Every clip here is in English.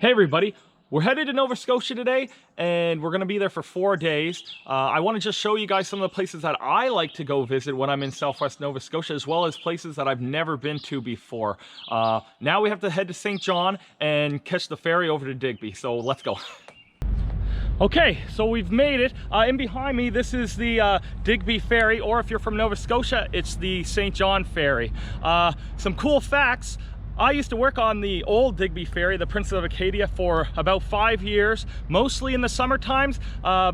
Hey everybody, we're headed to Nova Scotia today and we're going to be there for 4 days. I want to just show you guys some of the places that I like to go visit when I'm in Southwest Nova Scotia, as well as places that I've never been to before. Now we have to head to St. John and catch the ferry over to Digby, so let's go. Okay, so we've made it. In behind me, this is the Digby Ferry, or if you're from Nova Scotia, it's the St. John Ferry. Some cool facts. I used to work on the old Digby Ferry, the Princess of Acadia, for about 5 years, mostly in the summer times,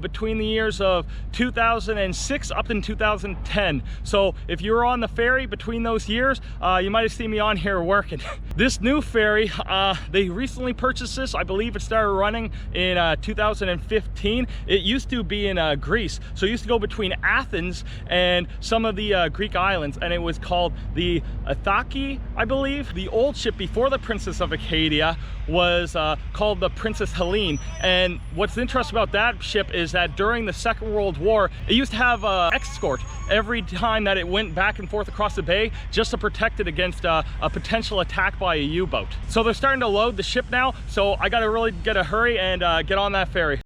between the years of 2006 up in 2010. So if you were on the ferry between those years, you might have seen me on here working. This new ferry, they recently purchased this. I believe it started running in 2015. It used to be in Greece, so it used to go between Athens and some of the Greek islands, and it was called the Ithaki, I believe. The old ship before the Princess of Acadia was called the Princess Helene, and what's interesting about that ship is that during the Second World War it used to have escort every time that it went back and forth across the bay, just to protect it against a potential attack by a U-boat. So they're starting to load the ship now, so I gotta really get a hurry and get on that ferry.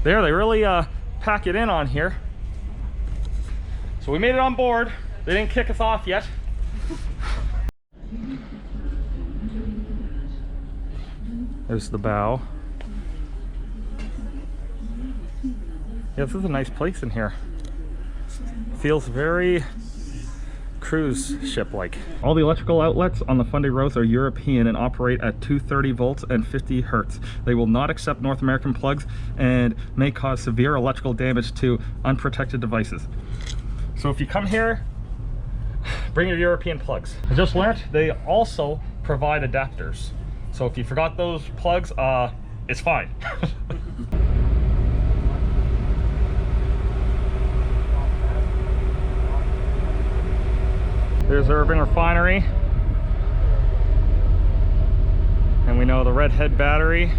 There, they really pack it in on here. So we made it on board. They didn't kick us off yet. There's the bow. Yeah, this is a nice place in here. Feels very cruise ship like. All the electrical outlets on the Fundy roads are European and operate at 230 volts and 50 hertz. They will not accept North American plugs and may cause severe electrical damage to unprotected devices. So if you come here, bring your European plugs. I just learned they also provide adapters. So if you forgot those plugs, it's fine. There's Irving Refinery, and we know the Redhead battery,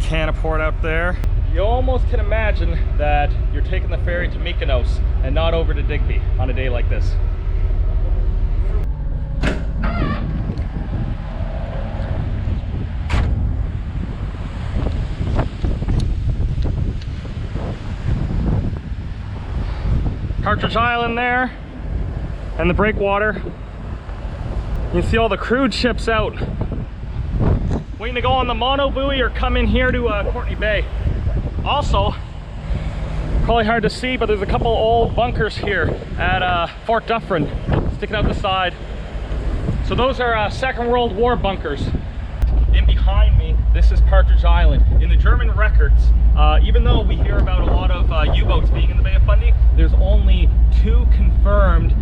canna port out there. You almost can imagine that you're taking the ferry to Mykonos and not over to Digby on a day like this. Partridge Island there, and the breakwater. You can see all the crude ships out, waiting to go on the mono buoy or come in here to Courtney Bay. Also, probably hard to see, but there's a couple old bunkers here at Fort Dufferin sticking out the side. So those are Second World War bunkers. In behind me, this is Partridge Island. In the German records, even though we hear about a lot of U-boats being in the Bay of Fundy, there's only 2 confirmed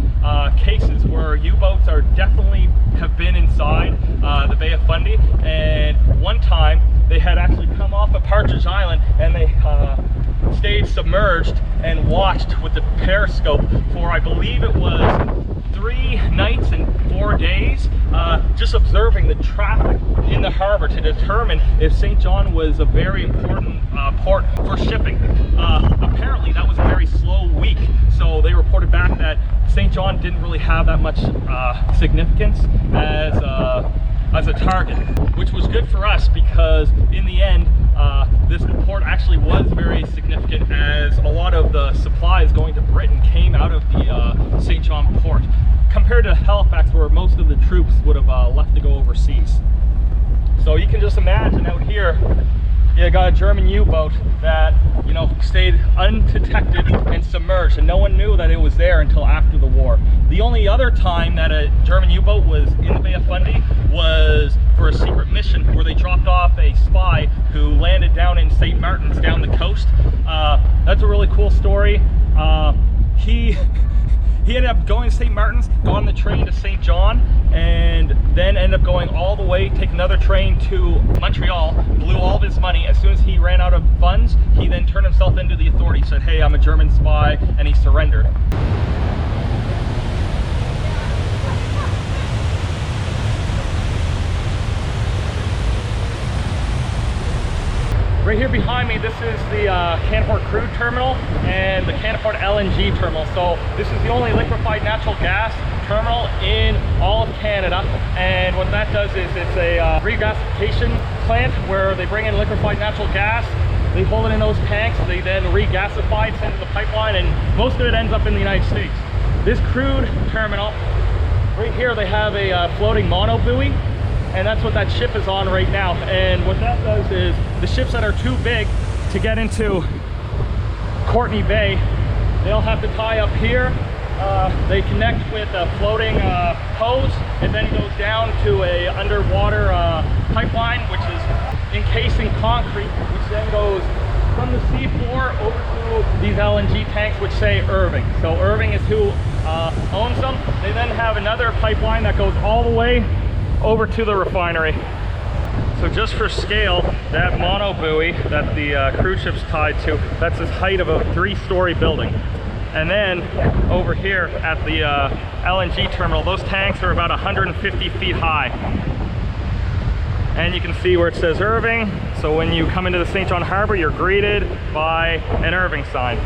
cases where U-boats are definitely have been inside the Bay of Fundy. And one time they had actually come off of Partridge Island and they stayed submerged and watched with the periscope for, I believe it was 3 nights and 4 days, just observing the traffic in the harbor to determine if St. John was a very important port for shipping. Apparently that was a very slow week, so they reported back that St. John didn't really have that much significance as a target, which was good for us because in the end this port actually was very significant supplies going to Britain came out of the St. John port, compared to Halifax, where most of the troops would have left to go overseas. So you can just imagine out here, you got a German U-boat that, you know, stayed undetected and submerged, and no one knew that it was there until after the war. The only other time that a German U-boat was in the Bay of Fundy was for a secret mission where they dropped off a spy who landed down in St. Martin's down the coast. That's a really cool story. He ended up going to St. Martin's, got on the train to St. John, and then ended up going all the way, take another train to Montreal, blew all of his money. As soon as he ran out of funds, he then turned himself into the authorities, said, hey, I'm a German spy, and he surrendered. Right here behind me, this is the Canport Crude Terminal and the Canport LNG Terminal. So this is the only liquefied natural gas terminal in all of Canada. And what that does is it's a regasification plant where they bring in liquefied natural gas, they hold it in those tanks, they then regasify it, send it to the pipeline, and most of it ends up in the United States. This crude terminal, right here they have a floating mono buoy, and that's what that ship is on right now. And what that does is the ships that are too big to get into Courtney Bay, they'll have to tie up here. They connect with a floating hose, and then it goes down to a underwater pipeline, which is encasing concrete, which then goes from the seafloor over to these LNG tanks, which say Irving. So Irving is who owns them. They then have another pipeline that goes all the way over to the refinery. So just for scale, that mono buoy that the cruise ship's tied to, that's the height of a 3-story building. And then over here at the LNG terminal, those tanks are about 150 feet high. And you can see where it says Irving. So when you come into the St. John Harbor, you're greeted by an Irving sign.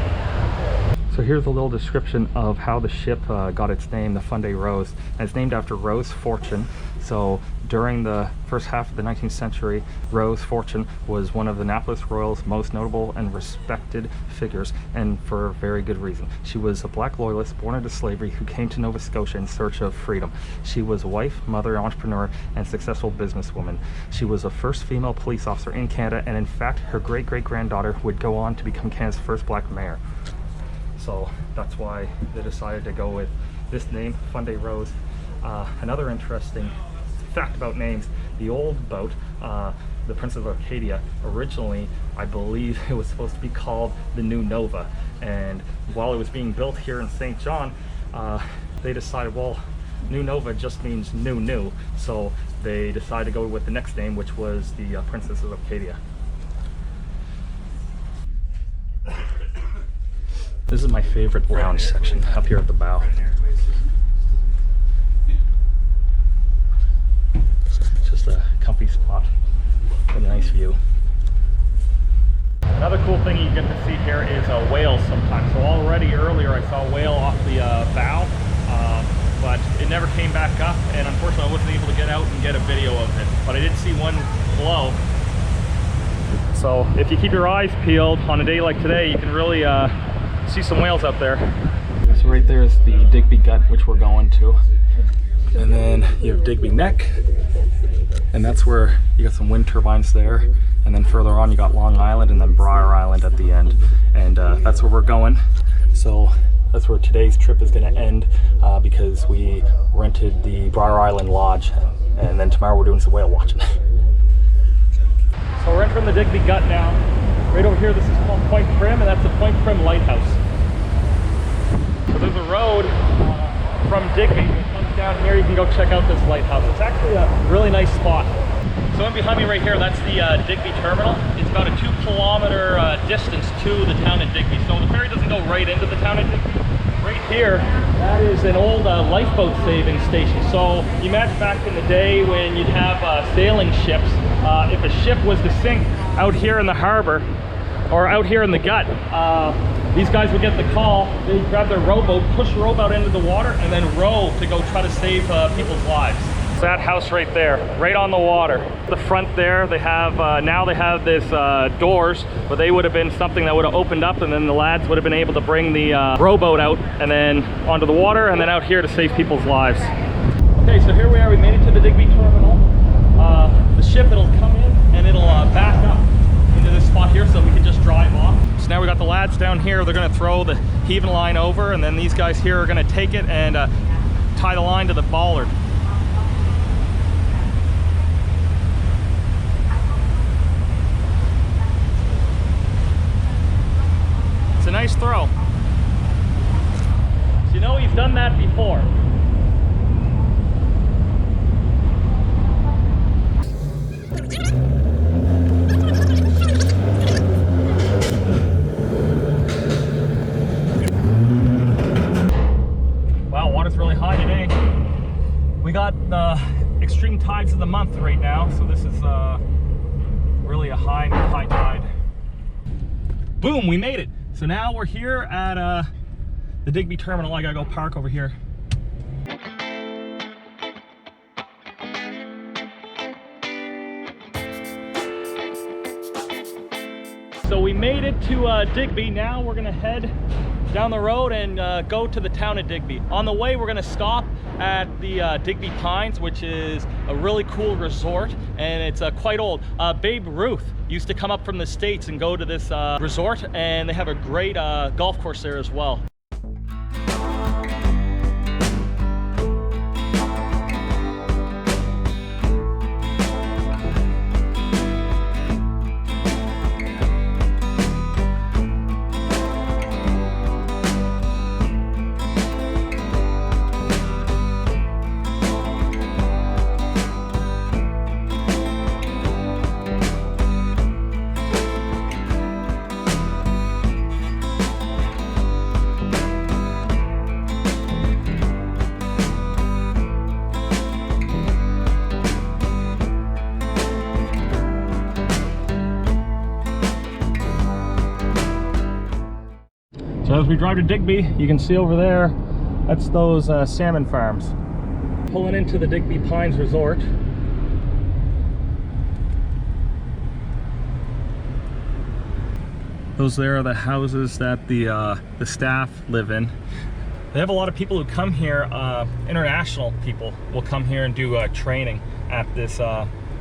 So here's a little description of how the ship got its name, the Fundy Rose. And it's named after Rose Fortune. So during the first half of the 19th century, Rose Fortune was one of the Annapolis Royal's most notable and respected figures, and for a very good reason. She was a black loyalist born into slavery who came to Nova Scotia in search of freedom. She was a wife, mother, entrepreneur, and successful businesswoman. She was the first female police officer in Canada, and in fact, her great-great-granddaughter would go on to become Canada's first black mayor. So that's why they decided to go with this name, Fundy Rose. Another interesting fact about names, the old boat, the Princess of Acadia, originally I believe it was supposed to be called the New Nova, and while it was being built here in St. John, they decided, well, New Nova just means new, so they decided to go with the next name, which was the Princess of Acadia. This is my favorite lounge section up here at the bow. Just a comfy spot with a nice view. Another cool thing you get to see here is whales sometimes. So already earlier I saw a whale off the bow, but it never came back up, and unfortunately I wasn't able to get out and get a video of it. But I did see one below. So if you keep your eyes peeled on a day like today, you can really see some whales up there. So right there is the Digby Gut, which we're going to. And then you have Digby Neck, and that's where you got some wind turbines there. And then further on you got Long Island, and then Briar Island at the end. And that's where we're going. So that's where today's trip is going to end, because we rented the Briar Island Lodge, and then tomorrow we're doing some whale watching. So we're entering the Digby Gut now. Right over here, this is called Point Prim, and that's the Point Prim Lighthouse. So there's a road from Digby that comes down here. You can go check out this lighthouse. It's actually a really nice spot. So in behind me right here, that's the Digby Terminal. It's about a 2-kilometer distance to the town of Digby. So the ferry doesn't go right into the town of Digby. Right here, that is an old lifeboat saving station. So you imagine back in the day when you'd have sailing ships, if a ship was to sink out here in the harbor, or out here in the gut, these guys would get the call, they'd grab their rowboat, push the rowboat into the water, and then row to go try to save people's lives. that house right there, right on the water. The front there, they have, now they have this doors, but they would have been something that would have opened up, and then the lads would have been able to bring the rowboat out and then onto the water and then out here to save people's lives. Okay, so here we are, we made it to the Digby terminal. The ship, it'll come in and it'll back up into this spot here so we can just drive off. So now we got the lads down here, they're gonna throw the heaving line over, and then these guys here are gonna take it and tie the line to the bollard. It's a nice throw. So you know he's done that before. Wow, water's really high today. We got extreme tides of the month right now, so this is really a high tide. Boom, we made it. So now we're here at the Digby terminal. I gotta go park over here. So we made it to Digby. Now we're gonna head down the road and go to the town of Digby. On the way, we're gonna stop at the Digby Pines, which is a really cool resort, and it's quite old. Babe Ruth used to come up from the States and go to this resort, and they have a great golf course there as well. So as we drive to Digby, you can see over there, that's those salmon farms. Pulling into the Digby Pines Resort. Those there are the houses that the staff live in. They have a lot of people who come here, international people will come here and do training at this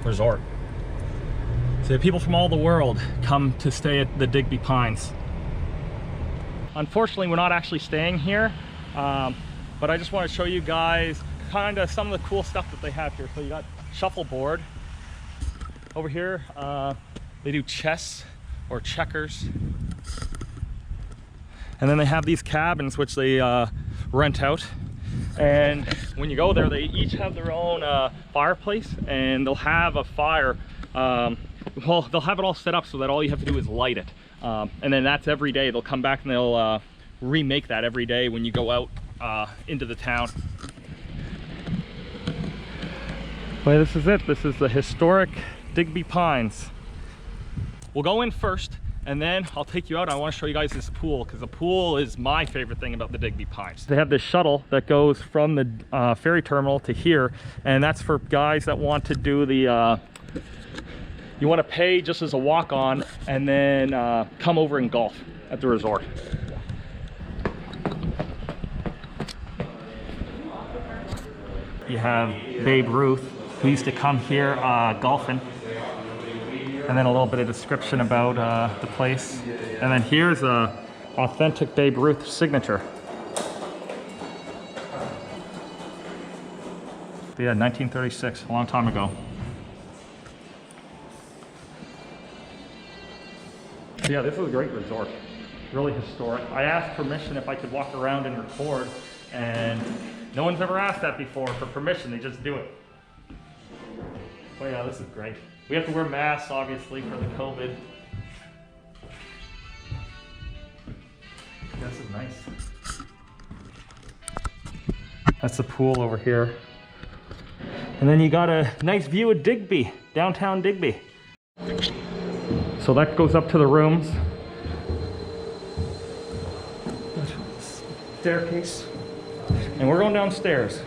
resort. So people from all the world come to stay at the Digby Pines. Unfortunately, we're not actually staying here, but I just want to show you guys kind of some of the cool stuff that they have here. So you got shuffleboard. Over here, they do chess or checkers. And then they have these cabins which they rent out. And when you go there, they each have their own fireplace, and they'll have a fire. Well, they'll have it all set up so that all you have to do is light it. And then that's every day. They'll come back and they'll remake that every day when you go out into the town. But this is it. This is the historic Digby Pines. We'll go in first, and then I'll take you out. I want to show you guys this pool, because the pool is my favorite thing about the Digby Pines. They have this shuttle that goes from the ferry terminal to here, and that's for guys that want to do the you want to pay just as a walk-on and then come over and golf at the resort. You have Babe Ruth, who used to come here golfing, and then a little bit of description about the place. And then here's a authentic Babe Ruth signature. Yeah, 1936, a long time ago. Yeah, this is a great resort, really historic. I asked permission if I could walk around and record, and no one's ever asked that before for permission. They just do it. Oh yeah, this is great. We have to wear masks, obviously, for the COVID. This is nice. That's the pool over here. And then you got a nice view of Digby, downtown Digby. So that goes up to the rooms. Staircase. And we're going downstairs.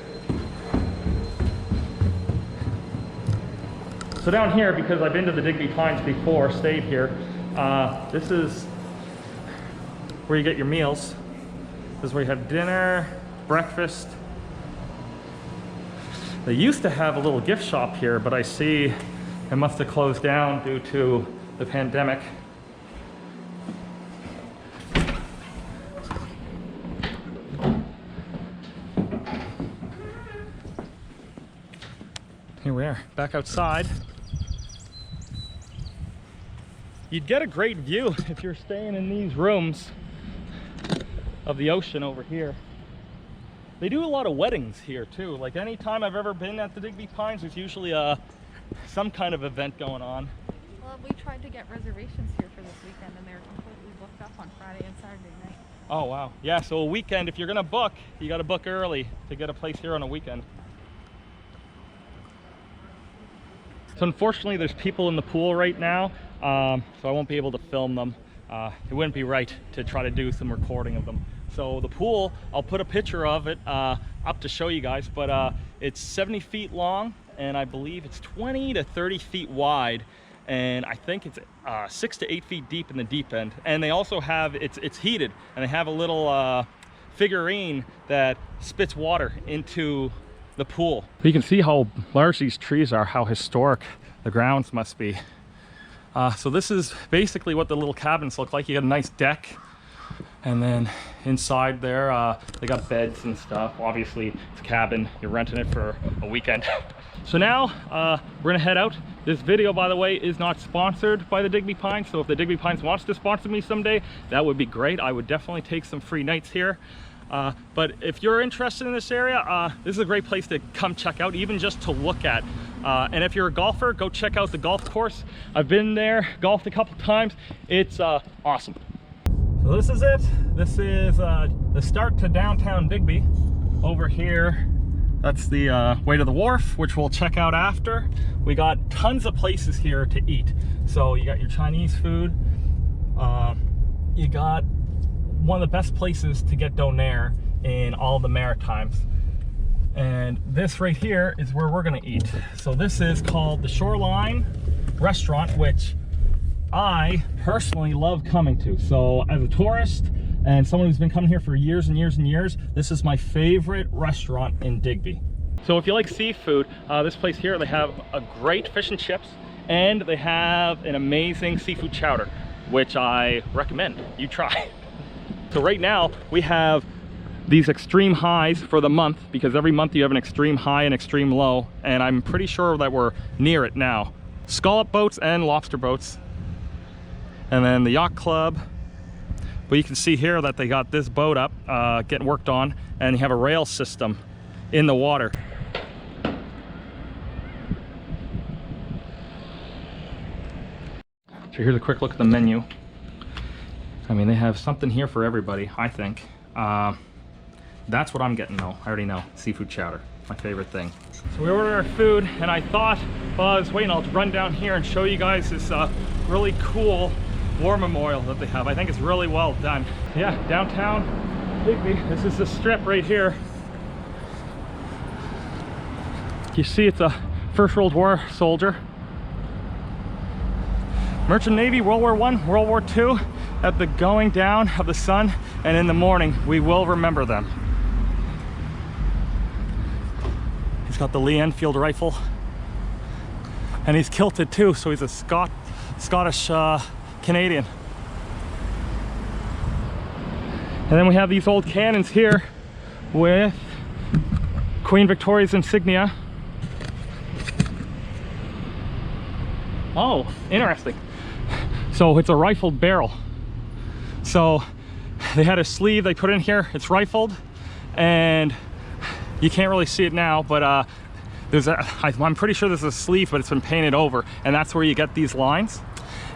So down here, because I've been to the Digby Pines before, stayed here, this is where you get your meals. This is where you have dinner, breakfast. They used to have a little gift shop here, but I see it must have closed down due to the pandemic. Here we are, back outside. You'd get a great view if you're staying in these rooms of the ocean over here. They do a lot of weddings here too. Like any time I've ever been at the Digby Pines, there's usually some kind of event going on. Well, we tried to get reservations here for this weekend and they're completely booked up on Friday and Saturday night. Oh wow. Yeah, so a weekend, if you're gonna book, you gotta book early to get a place here on a weekend. So unfortunately there's people in the pool right now, so I won't be able to film them. It wouldn't be right to try to do some recording of them. So the pool, I'll put a picture of it up to show you guys, but it's 70 feet long and I believe it's 20 to 30 feet wide, and I think it's 6 to 8 feet deep in the deep end. And they also have, it's heated, and they have a little figurine that spits water into the pool. You can see how large these trees are, how historic the grounds must be. So this is basically what the little cabins look like. You got a nice deck, and then inside there they got beds and stuff. Obviously it's a cabin, you're renting it for a weekend. So now we're gonna head out. This video, by the way, is not sponsored by the Digby Pines, so if the Digby Pines wants to sponsor me someday, that would be great. I would definitely take some free nights here. But if you're interested in this area, this is a great place to come check out, even just to look at. And if you're a golfer, go check out the golf course. I've been there, golfed a couple times. It's awesome. So this is it. This is the start to downtown Digby. Over here, that's the way to the Wharf, which we'll check out after. We got tons of places here to eat. So you got your Chinese food. You got one of the best places to get donair in all the Maritimes. And this right here is where we're gonna eat. So this is called the Shoreline Restaurant, which I personally love coming to. So as a tourist and someone who's been coming here for years and years and years, this is my favorite restaurant in Digby. So if you like seafood, this place here, they have a great fish and chips, and they have an amazing seafood chowder, which I recommend you try. So right now we have these extreme highs for the month, because every month you have an extreme high and extreme low, and I'm pretty sure that we're near it now. Scallop boats and lobster boats, and then the yacht club. But you can see here that they got this boat up getting worked on, and you have a rail system in the water. So here's a quick look at the menu. I mean, they have something here for everybody, I think. That's what I'm getting though. I already know. Seafood chowder, my favorite thing. So we ordered our food, and I thought while I was waiting, I'll run down here and show you guys this really cool war memorial that they have. I think it's really well done. Yeah, downtown Digby. This is the strip right here. You see it's a First World War soldier. Merchant Navy, World War I, World War II. At the going down of the sun, and in the morning we will remember them. He's got the Lee Enfield rifle, and he's kilted too, so he's a Scottish Canadian. And then we have these old cannons here with Queen Victoria's insignia. Oh, interesting. So it's a rifled barrel. So they had a sleeve they put in here, it's rifled, and you can't really see it now, but I'm pretty sure there's a sleeve, but it's been painted over, and that's where you get these lines.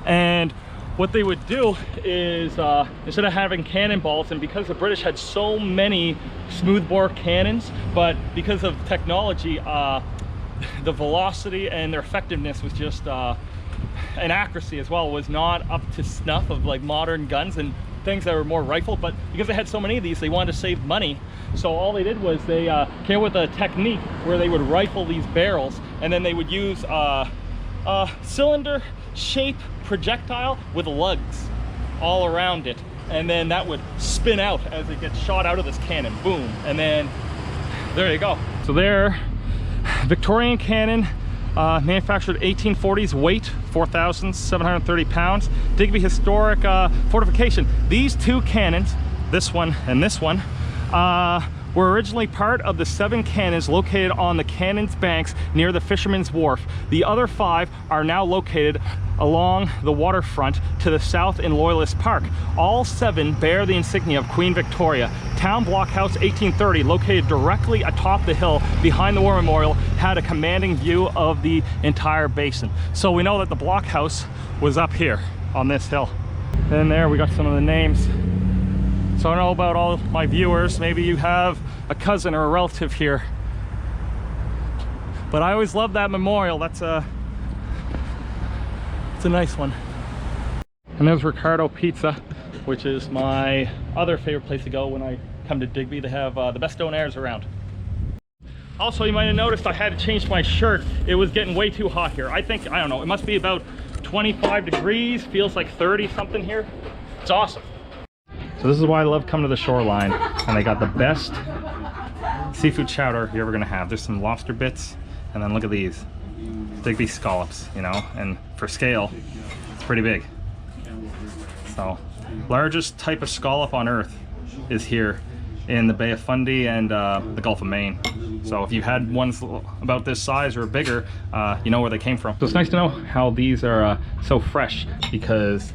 And what they would do is, instead of having cannonballs, and because the British had so many smoothbore cannons, but because of technology, the velocity and their effectiveness was just, and accuracy as well, was not up to snuff of like modern guns and things that were more rifled. But because they had so many of these, they wanted to save money, so all they did was they came up with a technique where they would rifle these barrels, and then they would use a cylinder shape projectile with lugs all around it, and then that would spin out as it gets shot out of this cannon. Boom, and then there you go. So there, Victorian cannon, manufactured 1840s, weight 4,730 pounds. Digby historic fortification. These two cannons, this one and this one, were originally part of the 7 cannons located on the cannon's banks near the Fisherman's Wharf. The other 5 are now located along the waterfront to the south in Loyalist Park. All 7 bear the insignia of Queen Victoria. Town Blockhouse 1830, located directly atop the hill behind the War Memorial, had a commanding view of the entire basin. So we know that the blockhouse was up here on this hill. And there we got some of the names. So I don't know about all my viewers, maybe you have a cousin or a relative here, but I always love that memorial. It's a nice one. And there's Ricardo Pizza, which is my other favorite place to go when I come to Digby. They have the best donairs around. Also, you might have noticed I had to change my shirt. It was getting way too hot here. I don't know, it must be about 25 degrees, feels like 30 something here. It's awesome. So this is why I love coming to the shoreline, and they got the best seafood chowder you're ever gonna have. There's some lobster bits, and then look at these Digby scallops, you know, and for scale, it's pretty big. So, largest type of scallop on earth is here in the Bay of Fundy and the Gulf of Maine. So if you had ones about this size or bigger, you know where they came from. So it's nice to know how these are so fresh, because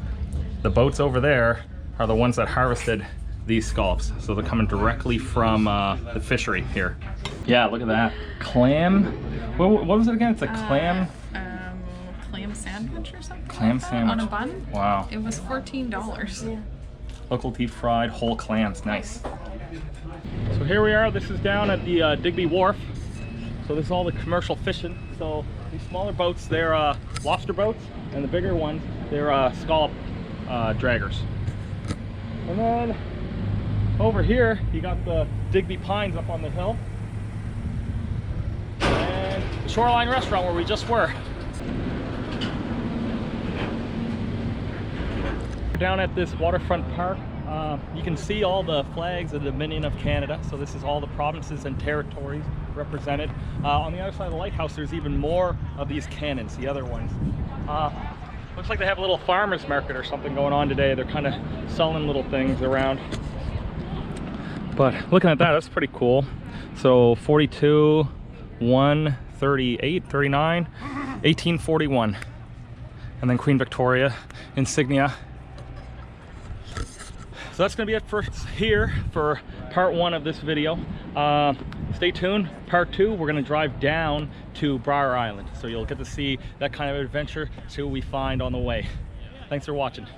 the boats over there are the ones that harvested these scallops. So they're coming directly from the fishery here. Yeah, look at that. Clam, what was it again? It's a clam? Clam sandwich or something Clam like sandwich. on a bun. Wow. It was $14. Local deep fried whole clams, nice. So here we are, this is down at the Digby Wharf. So this is all the commercial fishing. So these smaller boats, they're lobster boats, and the bigger ones, they're scallop draggers. And then over here, you got the Digby Pines up on the hill. And the Shoreline Restaurant where we just were. Down at this waterfront park, you can see all the flags of the Dominion of Canada. So this is all the provinces and territories represented. On the other side of the lighthouse, there's even more of these cannons, the other ones. Looks like they have a little farmer's market or something going on today. They're kind of selling little things around. But looking at that, that's pretty cool. So 42, 1, 38, 39, 1841. And then Queen Victoria insignia. So that's going to be it for here for part 1 of this video. Stay tuned. Part 2, we're going to drive down to Briar Island. So you'll get to see that kind of adventure, see what we find on the way. Thanks for watching.